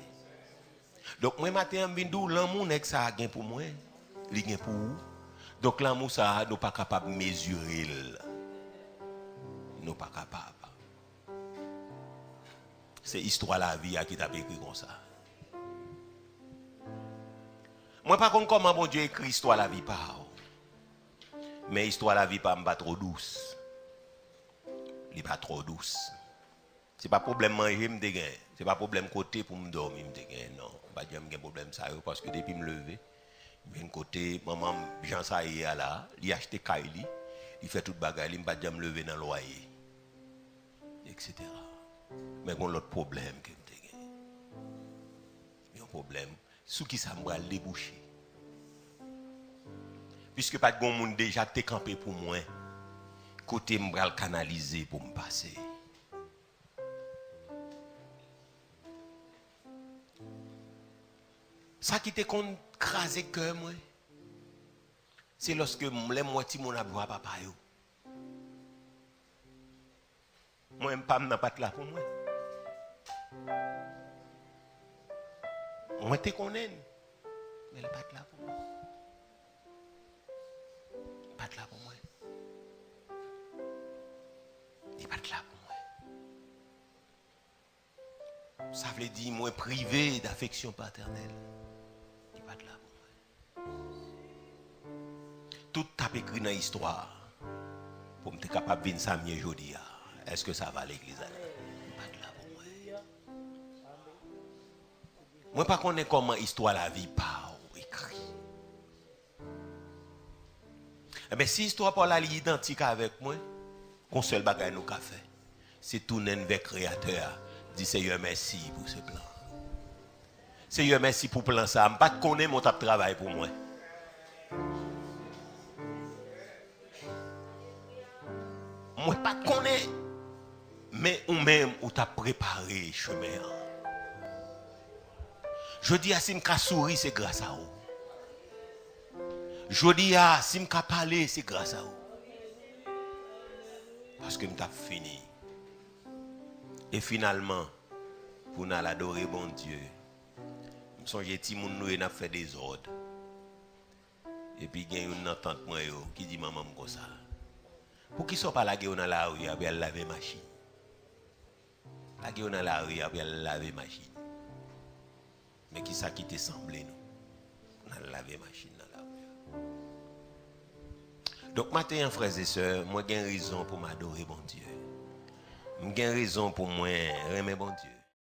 Donc moi matin m'vindou l'amour nek ça gain pour moi, li gain pour vous. Donc l'amour ça nous pas capable mesurer. Nous pas capable. C'est histoire la vie qui t'a écrit comme ça. Moi pas contre comment bon Dieu écrit histoire la vie pas. Mais histoire la vie pas trop douce. Il pas trop douce. C'est pas problème manger me dégain, c'est pas problème côté pour me dormir me dégain non, pas jamais un problème ça parce que depuis me lever, viens côté maman Jean ça y est là, il acheter Kaili, il fait toute bagaille, il pas jamais lever dans loyer. Etc. Mais bon l'autre problème que me dégain. Il y a un problème sous qui ça me déboucher. Puisque pas de bon monde déjà t'es campé pour moi. Côté me bral canaliser pour me passer. Ça qui te compte craser cœur moi. C'est lorsque les moitié mon aboua papa yo. Moi pas n'a pas là pour moi. Moi te connais. Mais elle pas là pour moi. Pas là pour moi. Il pas là pour moi. Ça veut dire moi privé d'affection paternelle. Tout tape écrit dans l'histoire pour me être capable de venir ça mieux aujourd'hui. Est-ce que ça va à l'église? Pas de là pour moi. Moi pas connais comment histoire la vie par écrit. Mais si l'histoire par là est identique avec moi, qu'on seul bagaille nous qu'a fait, c'est tourner avec créateur, dit Seigneur merci pour ce plan. Seigneur merci pour plan ça, pas de connaître mon travail pour moi. Moi pas de connaître, mais ou même ou t'a préparé chemin. Je dis à si m'ka souri c'est grâce à vous. Je dis à si m'ka parler c'est grâce à vous. Parce que m't'a fini. Et finalement, pour nous adorer bon Dieu, m'songe ti moun nou n'a fait des ordres. Et puis il y a une entente moi qui dit maman comme ça. Pour qui sont pas la gueule dans la rue après laver machine. La gueule dans la rue après laver machine. Mais qui ça qui te semblé nous? On a laver machine dans la rue. Donc maintenant frères et sœurs, moi j'ai raison pour m'adorer bon Dieu. J'ai raison pour moi aimer bon Dieu.